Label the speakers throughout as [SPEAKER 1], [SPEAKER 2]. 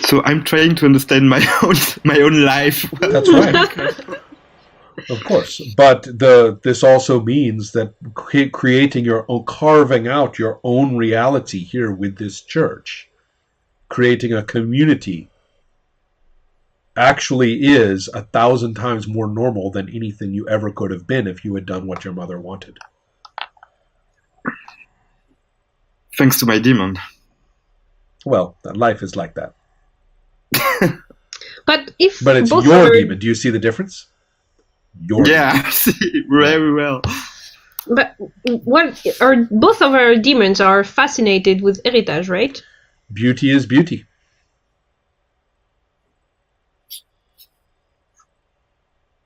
[SPEAKER 1] So I'm trying to understand my own life.
[SPEAKER 2] That's right. Of course. But this also means that creating your own, carving out your own reality here with this church, creating a community, actually is 1,000 times more normal than anything you ever could have been if you had done what your mother wanted.
[SPEAKER 1] Thanks to my demon.
[SPEAKER 2] Well, life is like that.
[SPEAKER 3] But it's
[SPEAKER 2] your demon. Do you see the difference?
[SPEAKER 1] I see very well.
[SPEAKER 3] But both of our demons are fascinated with heritage, right?
[SPEAKER 2] Beauty is beauty.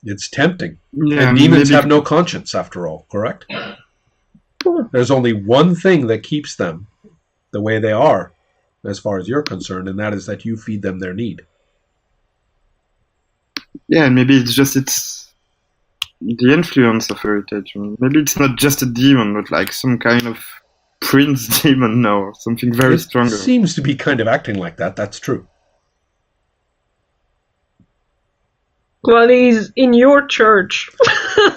[SPEAKER 2] It's tempting.
[SPEAKER 1] Yeah,
[SPEAKER 2] and demons have no conscience, after all, correct? There's only one thing that keeps them the way they are, as far as you're concerned, and that is that you feed them their need.
[SPEAKER 1] Yeah, maybe it's the influence of heritage. Maybe it's not just a demon, but like some kind of prince demon now, or something very stronger.
[SPEAKER 2] It seems to be kind of acting like that, that's true.
[SPEAKER 3] Well, he's in your church.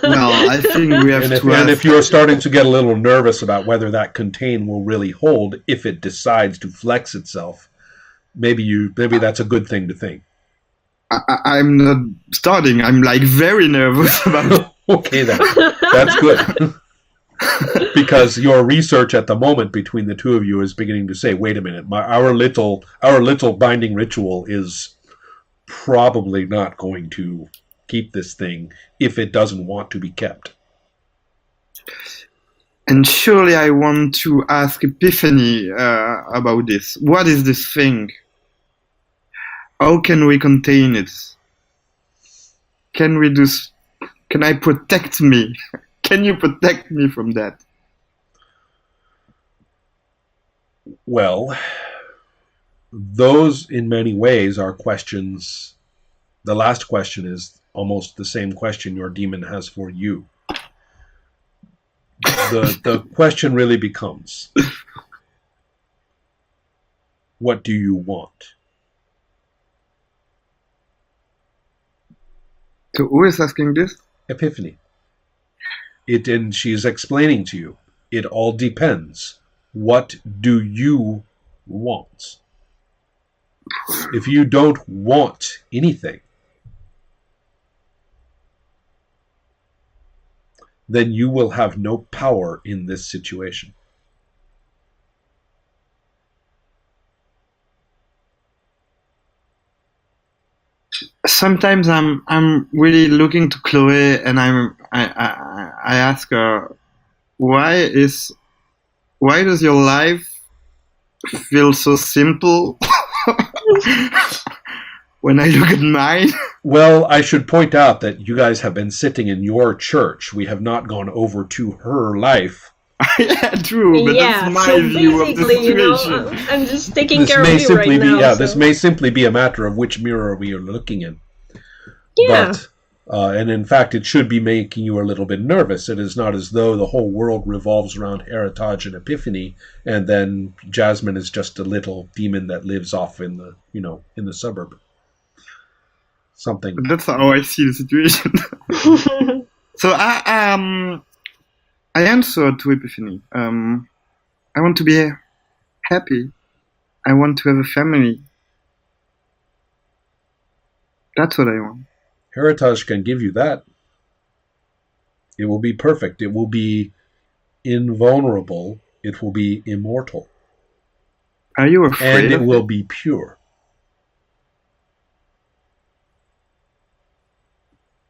[SPEAKER 1] Well, I think we have to.
[SPEAKER 2] And if you're starting to get a little nervous about whether that contain will really hold, if it decides to flex itself, maybe that's a good thing to think.
[SPEAKER 1] I'm not starting. I'm like very nervous about it.
[SPEAKER 2] Okay, then. That's good. Because your research at the moment between the two of you is beginning to say, wait a minute, our little binding ritual is probably not going to keep this thing if it doesn't want to be kept.
[SPEAKER 1] And surely I want to ask Epiphany about this. What is this thing? How can we contain it? Can I protect me? Can you protect me from that?
[SPEAKER 2] Well, those in many ways are questions. The last question is almost the same question your demon has for you. The question really becomes, what do you want?
[SPEAKER 1] So who is asking this?
[SPEAKER 2] Epiphany. And she is explaining to you, it all depends. What do you want? If you don't want anything, then you will have no power in this situation.
[SPEAKER 1] Sometimes I'm really looking to Chloe, and I ask her, why does your life feel so simple when I look at mine?
[SPEAKER 2] Well, I should point out that you guys have been sitting in your church. We have not gone over to her life.
[SPEAKER 1] Yeah, true, but that's my view of the situation.
[SPEAKER 3] I'm just taking care of you right now.
[SPEAKER 2] This may simply be a matter of which mirror we are looking in.
[SPEAKER 3] Yeah.
[SPEAKER 2] But, and in fact, it should be making you a little bit nervous. It is not as though the whole world revolves around Heritage and Epiphany, and then Jasmine is just a little demon that lives off in the suburb. Something.
[SPEAKER 1] That's how I see the situation. So I answered to Epiphany. I want to be happy. I want to have a family. That's what I want.
[SPEAKER 2] Heritage can give you that. It will be perfect. It will be invulnerable. It will be immortal.
[SPEAKER 1] Are you afraid?
[SPEAKER 2] And it will be pure.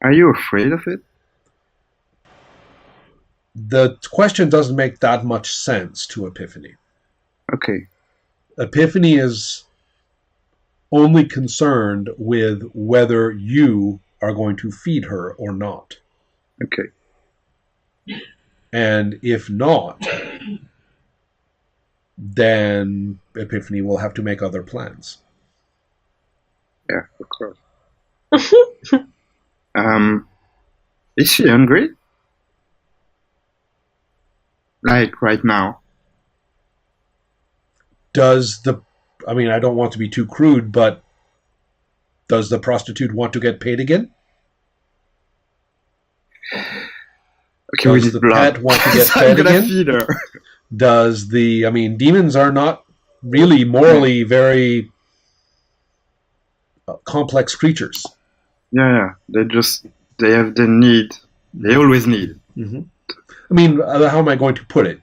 [SPEAKER 1] Are you afraid of it?
[SPEAKER 2] The question doesn't make that much sense to Epiphany.
[SPEAKER 1] Okay.
[SPEAKER 2] Epiphany is only concerned with whether you are going to feed her or not.
[SPEAKER 1] Okay.
[SPEAKER 2] And if not, then Epiphany will have to make other plans.
[SPEAKER 1] Yeah, of course. Is she hungry? Like right now?
[SPEAKER 2] I don't want to be too crude, but Does the prostitute want to get paid again?
[SPEAKER 1] Okay, we
[SPEAKER 2] Does
[SPEAKER 1] need
[SPEAKER 2] the
[SPEAKER 1] blood.
[SPEAKER 2] pet want to get
[SPEAKER 1] So I'm
[SPEAKER 2] fed
[SPEAKER 1] gonna
[SPEAKER 2] again?
[SPEAKER 1] feed her.
[SPEAKER 2] Does the... I mean, demons are not really morally very complex creatures.
[SPEAKER 1] Yeah. They have the need. They always need.
[SPEAKER 2] Mm-hmm. I mean, how am I going to put it?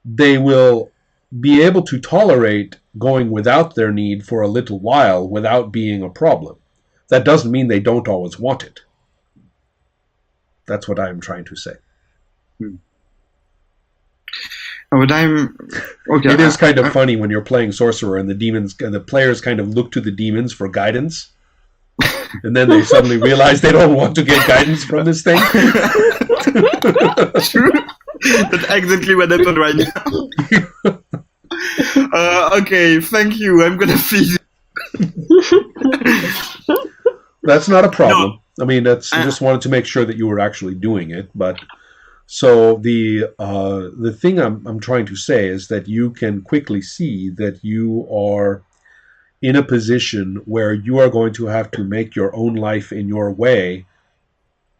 [SPEAKER 2] They will be able to tolerate going without their need for a little while without being a problem. That doesn't mean they don't always want it. That's what I'm trying to say.
[SPEAKER 1] But I'm okay.
[SPEAKER 2] It is kind of funny when you're playing sorcerer and the players kind of look to the demons for guidance, and then they suddenly realize they don't want to get guidance from this thing.
[SPEAKER 1] True. That's exactly what happened right now. Okay, thank you. I'm gonna feed.
[SPEAKER 2] That's not a problem. No. I mean, I just wanted to make sure that you were actually doing it. But so the thing I'm trying to say is that you can quickly see that you are in a position where you are going to have to make your own life in your way,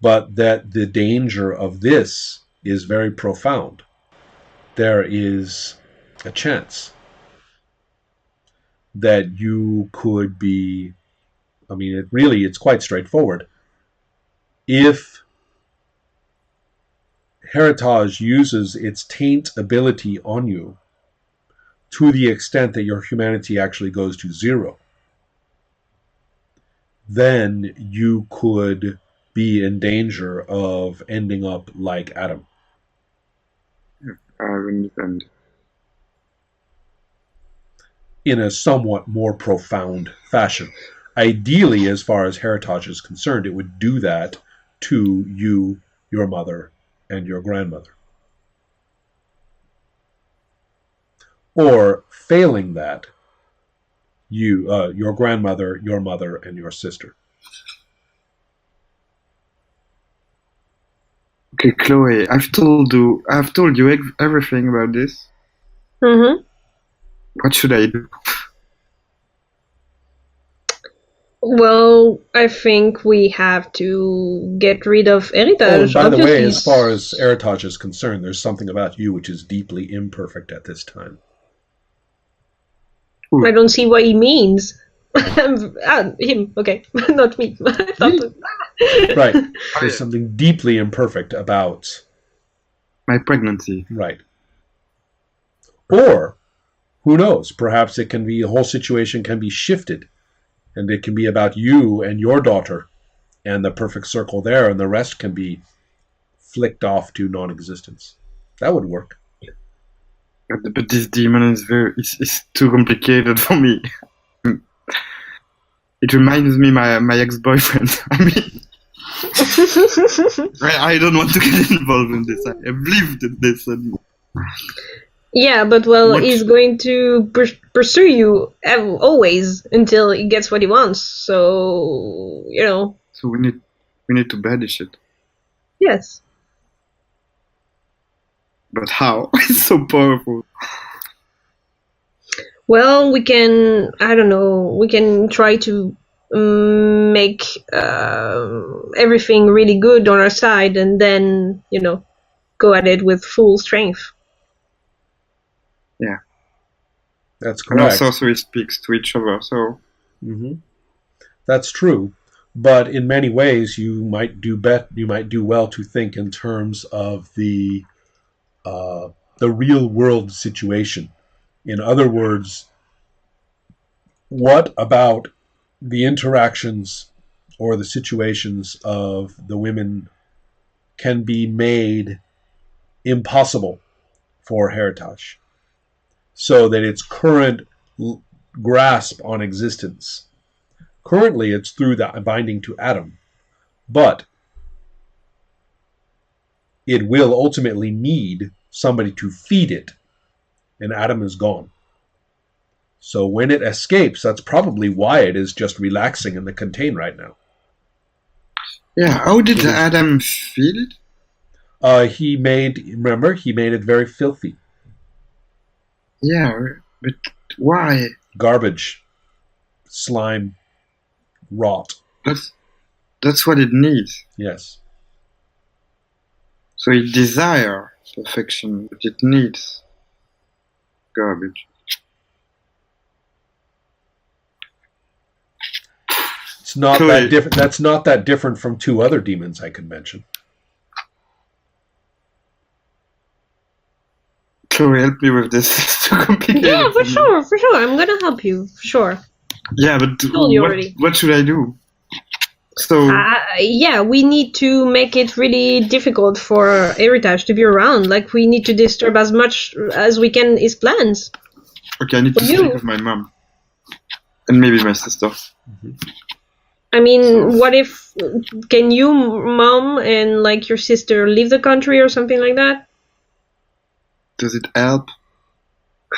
[SPEAKER 2] but that the danger of this is very profound. There is a chance that you could be... I mean, it's quite straightforward. If Heritage uses its taint ability on you to the extent that your humanity actually goes to 0, then you could be in danger of ending up like Adam.
[SPEAKER 1] I understand.
[SPEAKER 2] In a somewhat more profound fashion. Ideally, as far as Heritage is concerned, it would do that to you, your mother, and your grandmother. Or, failing that, your grandmother, your mother, and your sister.
[SPEAKER 1] Okay, Chloe, I've told you everything about this.
[SPEAKER 3] Mm-hmm.
[SPEAKER 1] What should I do?
[SPEAKER 3] Well, I think we have to get rid of Heritage.
[SPEAKER 2] By the way, as far as Heritage is concerned, there's something about you which is deeply imperfect at this time.
[SPEAKER 3] I don't see what he means. Him, okay, not me.
[SPEAKER 2] Right. There's something deeply imperfect about
[SPEAKER 1] my pregnancy.
[SPEAKER 2] Right. Or, who knows, perhaps it can be, the whole situation can be shifted, and it can be about you and your daughter, and the perfect circle there, and the rest can be flicked off to non-existence. That would work.
[SPEAKER 1] But this demon is it's too complicated for me. It reminds me my ex-boyfriend. I mean, I don't want to get involved in this. I have lived in this. And
[SPEAKER 3] yeah, but he's going to pursue you always until he gets what he wants. So
[SPEAKER 1] So we need to banish it.
[SPEAKER 3] Yes.
[SPEAKER 1] But how? It's so powerful.
[SPEAKER 3] Well, we can, I don't know, we can try to make everything really good on our side and then, go at it with full strength.
[SPEAKER 1] Yeah.
[SPEAKER 2] That's correct.
[SPEAKER 1] And our sorcery speaks to each other, so...
[SPEAKER 2] Mm-hmm. That's true. But in many ways, you might do well to think in terms of the real world situation. In other words, what about the interactions or the situations of the women can be made impossible for Heritage, so that its current grasp on existence. Currently, it's through the binding to Adam, but it will ultimately need somebody to feed it, and Adam is gone. So when it escapes, that's probably why it is just relaxing in the contain right now.
[SPEAKER 1] Yeah, how did Adam feed it?
[SPEAKER 2] He made it very filthy.
[SPEAKER 1] Yeah, but why?
[SPEAKER 2] Garbage, slime, rot.
[SPEAKER 1] That's what it needs.
[SPEAKER 2] Yes.
[SPEAKER 1] So it desires perfection, but it needs garbage.
[SPEAKER 2] It's not
[SPEAKER 1] Chloe.
[SPEAKER 2] that different. That's not that different from two other demons I could mention.
[SPEAKER 1] Chloe, help me with this. It's too complicated.
[SPEAKER 3] Yeah, for
[SPEAKER 1] me.
[SPEAKER 3] sure. I'm gonna help you, for sure.
[SPEAKER 1] Yeah, but
[SPEAKER 3] Told you already.
[SPEAKER 1] what should I do? So
[SPEAKER 3] Yeah, we need to make it really difficult for Heritage to be around. Like, we need to disturb as much as we can his plans.
[SPEAKER 1] okay, I need to
[SPEAKER 3] For you.
[SPEAKER 1] speak with my mom and maybe my sister.
[SPEAKER 3] I mean, what if, can you, mom, and like your sister leave the country or something like that?
[SPEAKER 1] Does it help?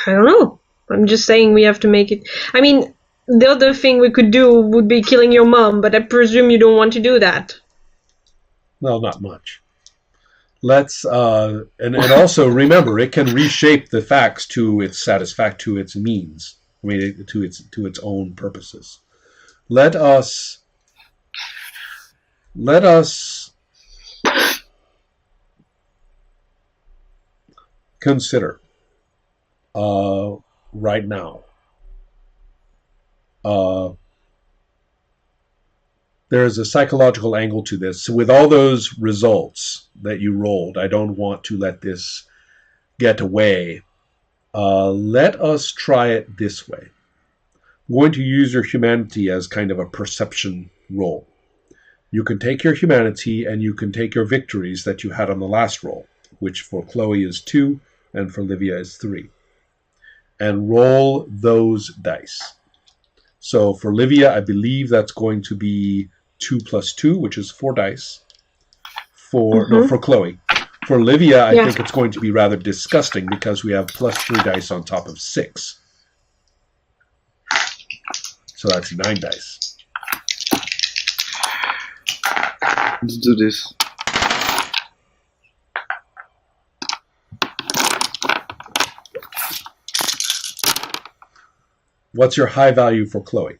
[SPEAKER 3] I don't know. I'm just saying we have to make it. I mean, the other thing we could do would be killing your mom, but I presume you don't want to do that.
[SPEAKER 2] Well, not much. Let's and also remember, it can reshape the facts to its to its means. I mean, to its own purposes. Let us consider right now. There is a psychological angle to this. With all those results that you rolled, I don't want to let this get away. Let us try it this way. I'm going to use your humanity as kind of a perception roll. You can take your humanity and you can take your victories that you had on the last roll, which for Chloe is 2 and for Livia is 3. And roll those dice. So for Livia, I believe that's going to be 2 plus 2, which is 4 dice. For Chloe. For Livia, I think it's going to be rather disgusting because we have plus 3 dice on top of 6. So that's 9 dice.
[SPEAKER 1] Let's do this.
[SPEAKER 2] What's your high value for Chloe?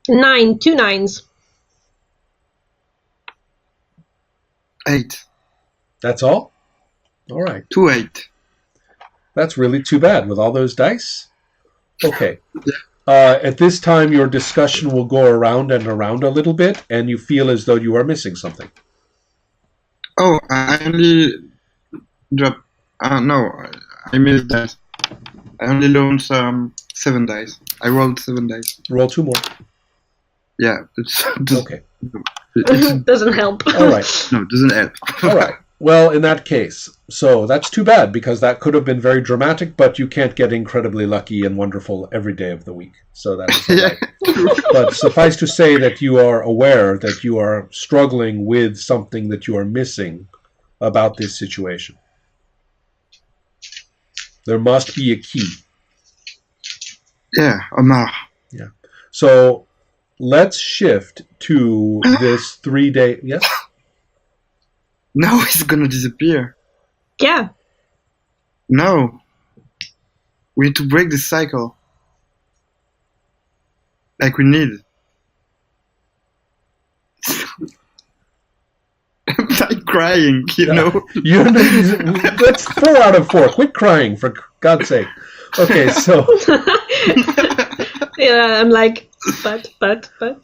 [SPEAKER 3] 9, 2 9s.
[SPEAKER 1] 8.
[SPEAKER 2] That's all? All right.
[SPEAKER 1] 2 8.
[SPEAKER 2] That's really too bad with all those dice. Okay. At this time, your discussion will go around and around a little bit, and you feel as though you are missing something.
[SPEAKER 1] Oh, I only dropped. No, I missed that. I only loaned 7 dice. I rolled 7 dice.
[SPEAKER 2] Roll 2 more.
[SPEAKER 1] Yeah, it's
[SPEAKER 2] Okay.
[SPEAKER 3] Doesn't help.
[SPEAKER 2] All right.
[SPEAKER 1] No, it doesn't help.
[SPEAKER 2] All right. Well, in that case, so that's too bad because that could have been very dramatic, but you can't get incredibly lucky and wonderful every day of the week. So that is all right. But suffice to say that you are aware that you are struggling with something that you are missing about this situation. There must be a key.
[SPEAKER 1] Yeah, Omar.
[SPEAKER 2] Yeah. So let's shift to this 3-day. Yes?
[SPEAKER 1] No, it's gonna disappear.
[SPEAKER 3] Yeah.
[SPEAKER 1] No. We need to break this cycle. Like we need. I'm like crying, you know?
[SPEAKER 2] That's 4 out of 4. Quit crying, for God's sake. Okay, so.
[SPEAKER 3] Yeah, I'm like, but.
[SPEAKER 2] Okay.